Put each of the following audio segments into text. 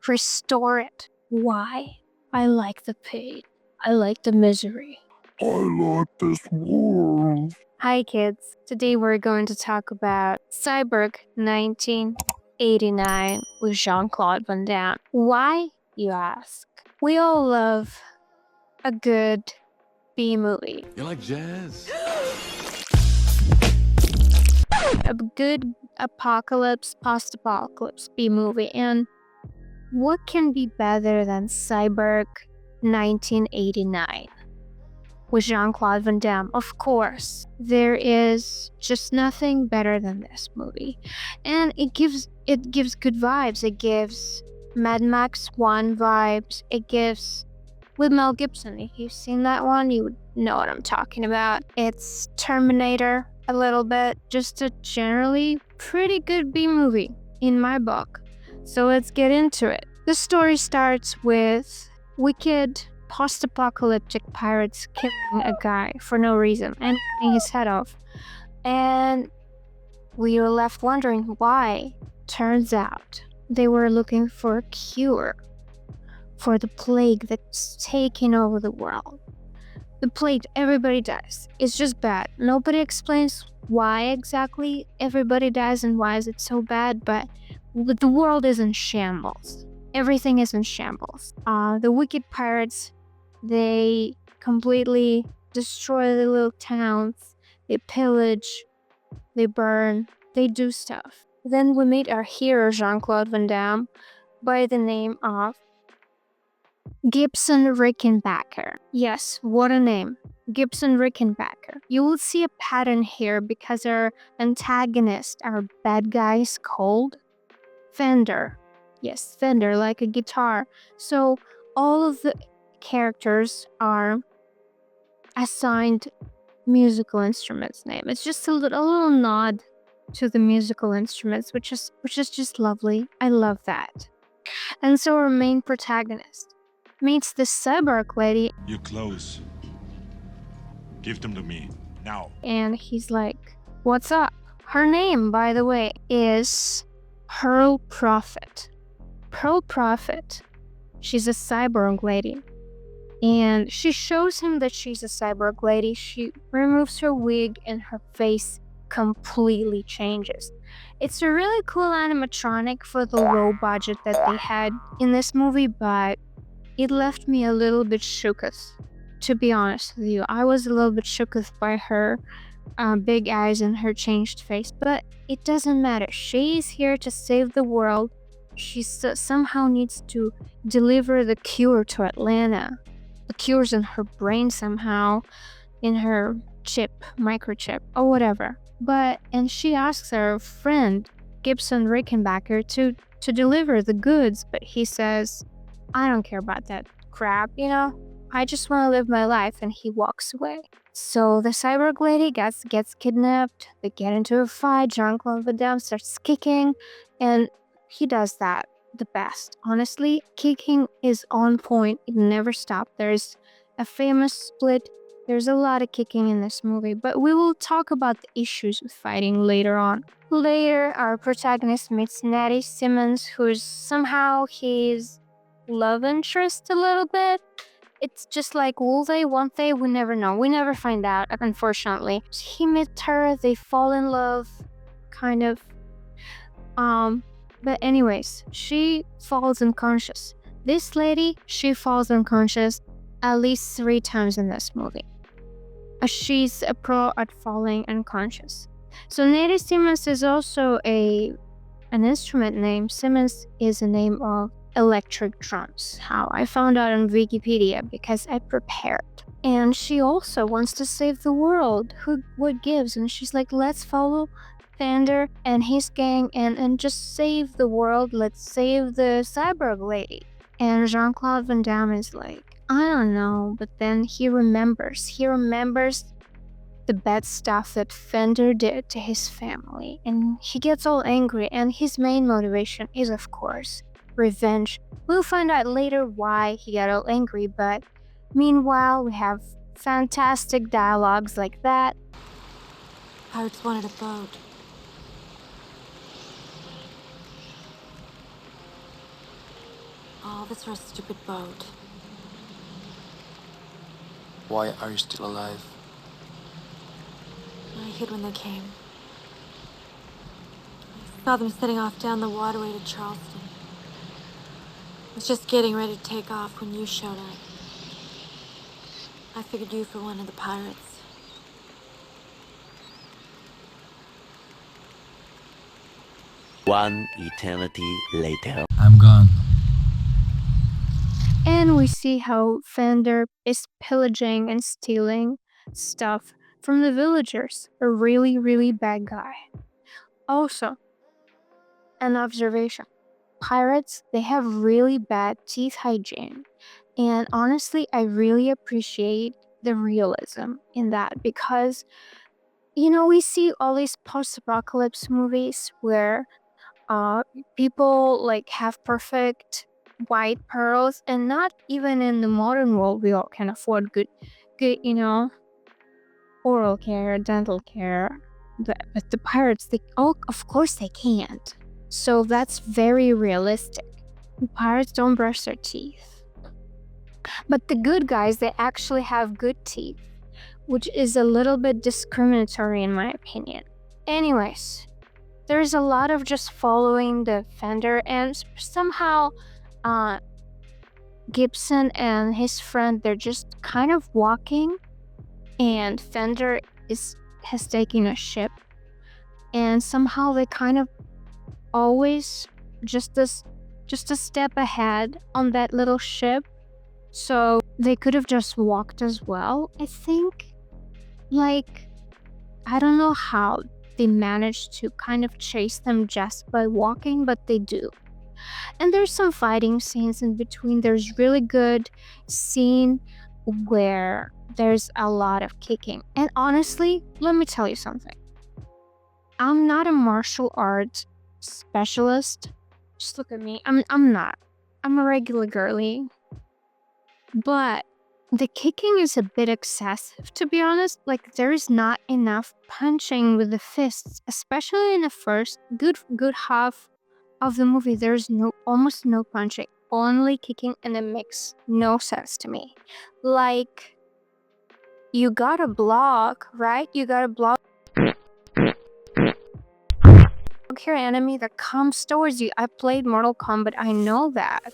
restore it. Why? I like the pain. I like the misery. I like this world. Hi kids, today we're going to talk about CYBORG 1989 with Jean-Claude Van Damme. Why, you ask? We all love a good B-movie. You like jazz? A good apocalypse, post-apocalypse B-movie. And what can be better than CYBORG 1989? With Jean-Claude Van Damme, of course. There is just nothing better than this movie. And it gives good vibes. It gives Mad Max 1 vibes. It gives with Mel Gibson. If you've seen that one, you would know what I'm talking about. It's Terminator a little bit. Just a generally pretty good B-movie in my book. So let's get into it. The story starts with wicked post-apocalyptic pirates killing a guy for no reason and cutting his head off. And we were left wondering why. Turns out they were looking for a cure for the plague that's taking over the world. The plague, everybody dies. It's just bad. Nobody explains why exactly everybody dies and why is it so bad, but the world is in shambles. Everything is in shambles. The wicked pirates, they completely destroy the little towns. They pillage, they burn, they do stuff. Then we meet our hero, Jean-Claude Van Damme, by the name of Gibson Rickenbacker. Yes, what a name. Gibson Rickenbacker. You will see a pattern here because our antagonist, our bad guy, is called Fender. Yes, Fender, like a guitar. So all of the characters are assigned musical instruments name. It's just a little nod to the musical instruments, which is just lovely. I love that. And so our main protagonist meets this cyborg lady. Your clothes. Give them to me, now. And he's like, what's up? Her name, by the way, is Pearl Prophet. Pearl Prophet. She's a cyborg lady. And she shows him that she's a cyborg lady. She removes her wig and her face completely changes. It's a really cool animatronic for the low budget that they had in this movie, but it left me a little bit shooketh, to be honest with you. I was a little bit shooketh by her big eyes and her changed face, but it doesn't matter. She's here to save the world. She somehow needs to deliver the cure to Atlanta. The cure's in her brain somehow, in her microchip, or whatever. And she asks her friend, Gibson Rickenbacker, to deliver the goods, but he says, I don't care about that crap, I just want to live my life, and he walks away. So the cyborg lady gets kidnapped, they get into a fight, Jean-Claude Van Damme starts kicking, and he does that the best. Honestly, kicking is on point, it never stopped. There's a famous split, there's a lot of kicking in this movie, but we will talk about the issues with fighting later on. Later, our protagonist meets Natty Simmons, who's somehow his love interest a little bit. It's just like, will they, won't they? We never know. We never find out, unfortunately. He meets her, they fall in love, kind of. But anyways, she falls unconscious. This lady, she falls unconscious at least 3 times in this movie. She's a pro at falling unconscious. So Natty Simmons is also an instrument name. Simmons is a name of electric drums. How I found out on Wikipedia because I prepared. And she also wants to save the world. What gives? And she's like, let's follow Fender and his gang and just save the world. Let's save the cyborg lady. And Jean-Claude Van Damme is like, I don't know, but then he remembers the bad stuff that Fender did to his family, and he gets all angry, and his main motivation is, of course, revenge. We'll find out later why he got all angry, but meanwhile, we have fantastic dialogues like that. Pirates wanted a boat. All this for a stupid boat. Why are you still alive? I hid when they came. I saw them setting off down the waterway to Charleston. I was just getting ready to take off when you showed up. I figured you for one of the pirates. One eternity later. I'm gone. And we see how Fender is pillaging and stealing stuff from the villagers. A really, really bad guy. Also, an observation. Pirates, they have really bad teeth hygiene. And honestly, I really appreciate the realism in that because, we see all these post-apocalypse movies where people like have perfect white pearls, and not even in the modern world we all can afford good, oral care, dental care. But the pirates, of course they can't. So that's very realistic. Pirates don't brush their teeth. But the good guys, they actually have good teeth, which is a little bit discriminatory in my opinion. Anyways, there's a lot of just following the Fender, and somehow Gibson and his friend, they're just kind of walking, and Fender has taken a ship, and somehow they kind of always just a step ahead on that little ship, so they could have just walked as well, I think. Like, I don't know how they managed to kind of chase them just by walking, but they do. And there's some fighting scenes in between. There's really good scene where there's a lot of kicking. And honestly, let me tell you something. I'm not a martial arts specialist. Just look at me. I'm not. I'm a regular girly. But the kicking is a bit excessive, to be honest. Like, there is not enough punching with the fists, especially in the first good half of the movie. There's almost no punching, only kicking, and it makes no sense to me. Like, you gotta block, right? You gotta block your enemy that comes towards you. I played Mortal Kombat, I know that.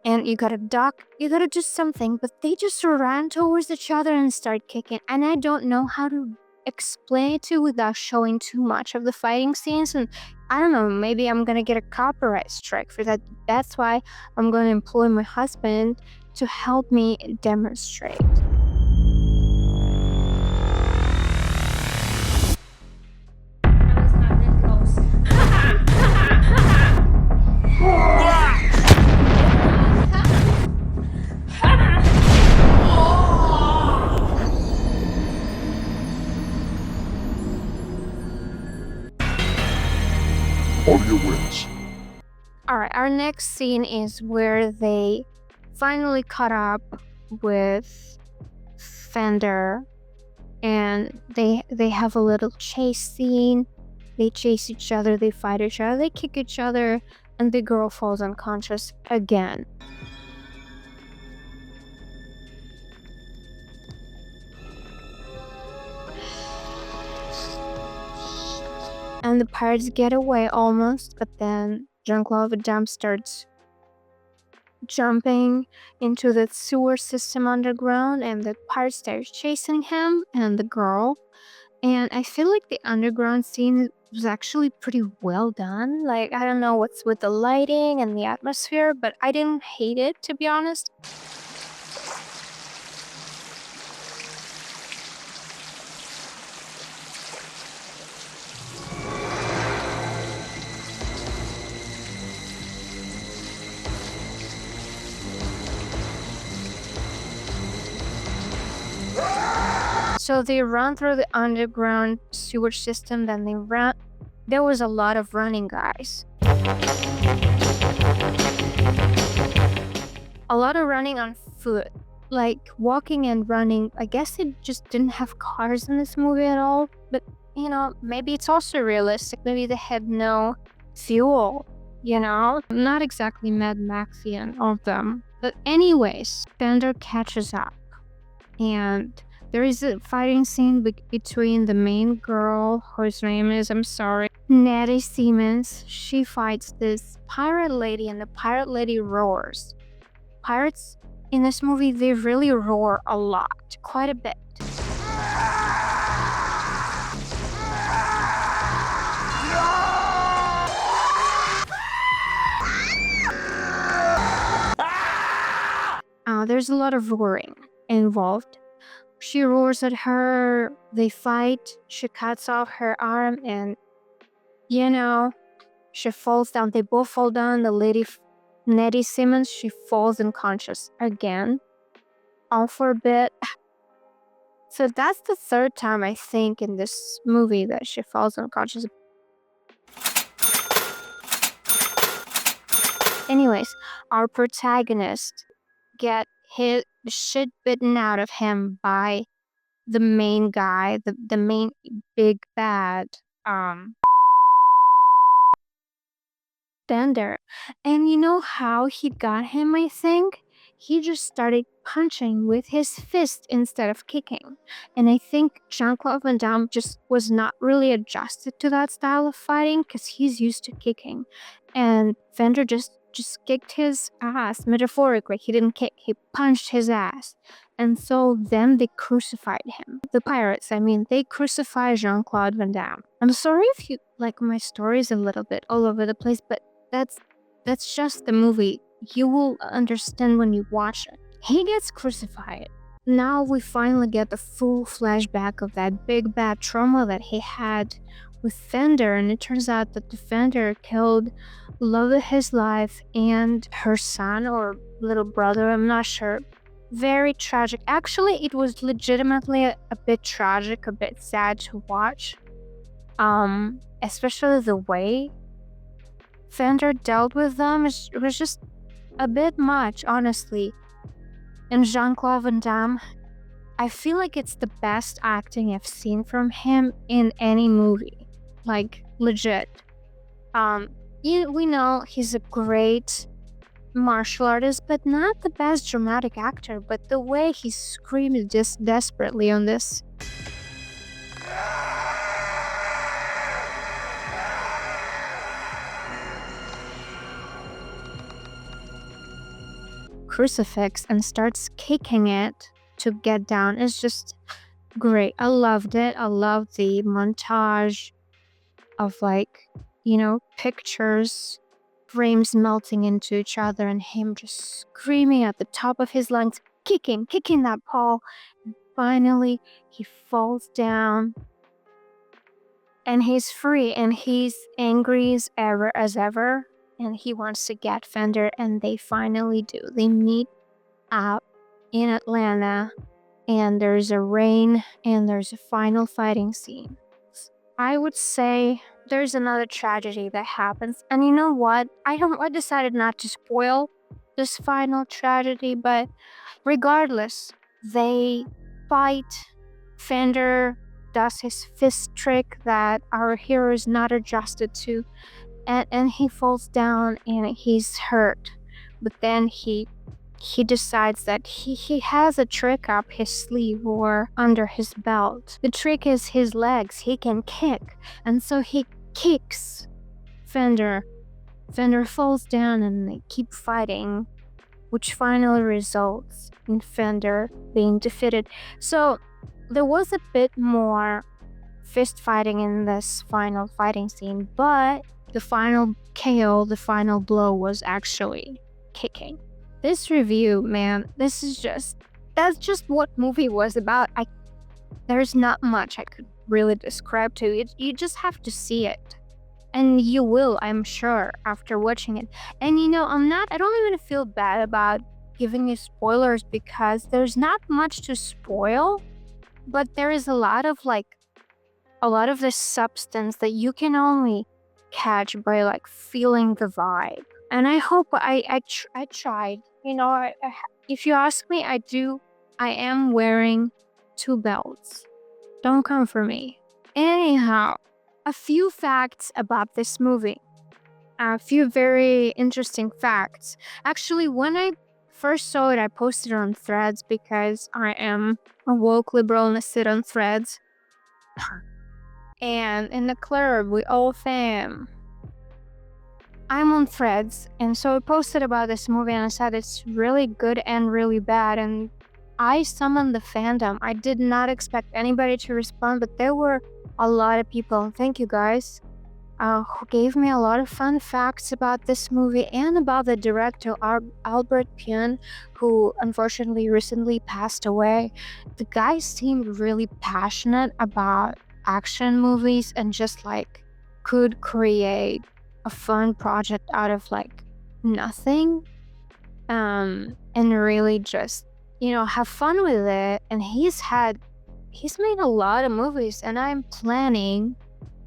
And you gotta duck, you gotta do something, but they just ran towards each other and start kicking. And I don't know how to explain it to you without showing too much of the fighting scenes. And I don't know, maybe I'm gonna get a copyright strike for that. That's why I'm gonna employ my husband to help me demonstrate. Audio wins. Alright, our next scene is where they finally caught up with Fender, and they have a little chase scene. They chase each other, they fight each other, they kick each other, and the girl falls unconscious again. And the pirates get away almost, but then Jean-Claude Van Damme starts jumping into the sewer system underground, and the pirates start chasing him and the girl. And I feel like the underground scene was actually pretty well done. Like, I don't know what's with the lighting and the atmosphere, but I didn't hate it, to be honest. So they run through the underground sewer system, then there was a lot of running, guys. A lot of running on foot, like walking and running. I guess it just didn't have cars in this movie at all, but maybe it's also realistic. Maybe they had no fuel, Not exactly Mad Maxian of them. But anyways, Fender catches up. And there is a fighting scene between the main girl, whose name is, I'm sorry, Nettie Siemens. She fights this pirate lady, and the pirate lady roars. Pirates in this movie, they really roar a lot, quite a bit. There's a lot of roaring involved. She roars at her, they fight, she cuts off her arm, and she falls down. They both fall down. The lady, Nettie Simmons, she falls unconscious again, all for a bit. So that's the third time, I think, in this movie that she falls unconscious. Anyways, our protagonist get his shit bitten out of him by the main guy, the main big bad, Bender. And you know how he got him, I think? He just started punching with his fist instead of kicking. And I think Jean-Claude Van Damme just was not really adjusted to that style of fighting because he's used to kicking. And Fender just kicked his ass, metaphorically. He didn't kick, he punched his ass. And so then they crucified him. The pirates, they crucified Jean-Claude Van Damme. I'm sorry if you like my stories a little bit all over the place, but that's just the movie. You will understand when you watch it. He gets crucified. Now we finally get the full flashback of that big bad trauma that he had with Fender, and it turns out that the Fender killed love of his life and her son or little brother, I'm not sure. Very tragic. Actually, it was legitimately a bit tragic, a bit sad to watch. Especially the way Fender dealt with them. It was just a bit much, honestly. And Jean-Claude Van Damme, I feel like it's the best acting I've seen from him in any movie. Like, legit. We know he's a great martial artist, but not the best dramatic actor. But the way he screamed just desperately on this. Crucifix and starts kicking it to get down. It's just great. I loved it. I loved the montage of pictures, frames melting into each other, and him just screaming at the top of his lungs, kicking that pole. And finally, he falls down, and he's free, and he's angry as ever. And he wants to get Fender, and they finally do. They meet up in Atlanta, and there's a rain, and there's a final fighting scene. I would say there's another tragedy that happens, and you know what? I decided not to spoil this final tragedy, but regardless, they fight. Fender does his fist trick that our hero is not adjusted to. And he falls down and he's hurt. But then he decides that he has a trick up his sleeve or under his belt. The trick is his legs. He can kick. And so he kicks Fender. Fender falls down and they keep fighting, which finally results in Fender being defeated. So there was a bit more fist fighting in this final fighting scene, but the final KO, the final blow was actually kicking. This review, man, that's just what movie was about. There's not much I could really describe to it. You just have to see it. And you will, I'm sure, after watching it. And I don't even feel bad about giving you spoilers because there's not much to spoil, but there is a lot of this substance that you can only catch by feeling the vibe. And I hope I tried. If you ask me, I am wearing 2 belts. Don't come for me. Anyhow, a few facts about this movie. a few very interesting facts. Actually, when I first saw it, I posted it on Threads because I am a woke liberal and I sit on Threads. And in the club, we all fam. I'm on Threads, and so I posted about this movie and I said it's really good and really bad. And I summoned the fandom. I did not expect anybody to respond, but there were a lot of people. Thank you guys. Who gave me a lot of fun facts about this movie and about the director Albert Pyun, who unfortunately recently passed away. The guy seemed really passionate about action movies and just like could create a fun project out of like nothing, and really just have fun with it. And he's made a lot of movies, and I'm planning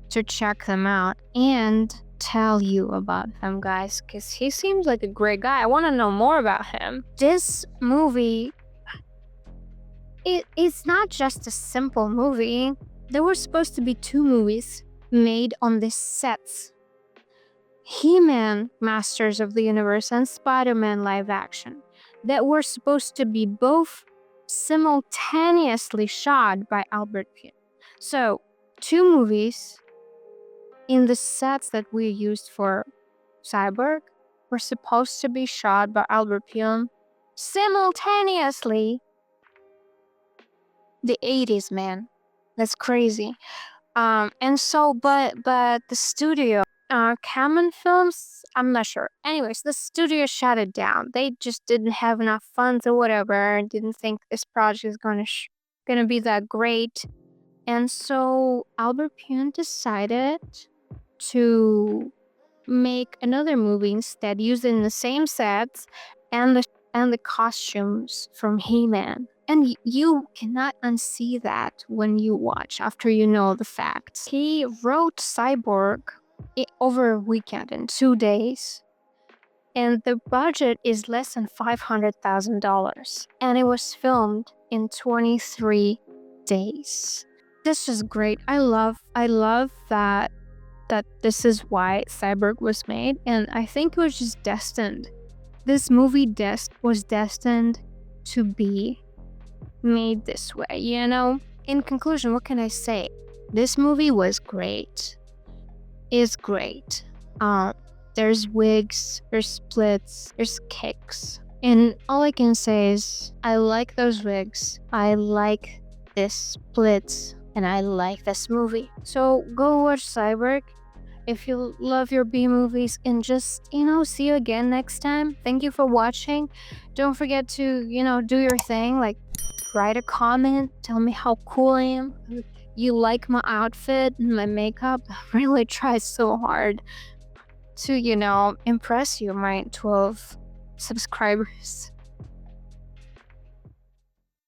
to check them out and tell you about him, guys, because he seems like a great guy. I want to know more about him. This movie, it's not just a simple movie. There were supposed to be 2 movies made on the sets. He-Man, Masters of the Universe, and Spider-Man live action, that were supposed to be both simultaneously shot by Albert Pyun. So, 2 movies in the sets that we used for CYBORG were supposed to be shot by Albert Pyun simultaneously. The 80s, man. That's crazy. And so, but the studio, Cameron Films, I'm not sure. Anyways, the studio shut it down. They just didn't have enough funds or whatever, and didn't think this project is gonna be that great. And so Albert Pyun decided to make another movie instead, using the same sets and the costumes from He-Man. And you cannot unsee that when you watch, after you know the facts. He wrote CYBORG over a weekend, in 2 days. And the budget is less than $500,000. And it was filmed in 23 days. This is great. I love that this is why CYBORG was made, and I think it was just destined. This movie was destined to be made this way, In conclusion, what can I say? This movie was great. It's great. There's wigs, there's splits, there's kicks. And all I can say is, I like those wigs. I like this splits. And I like this movie. So go watch CYBORG if you love your B movies, and just, see you again next time. Thank you for watching. Don't forget to, do your thing, like write a comment, tell me how cool I am. You like my outfit and my makeup. I really try so hard to, impress you, my 12 subscribers.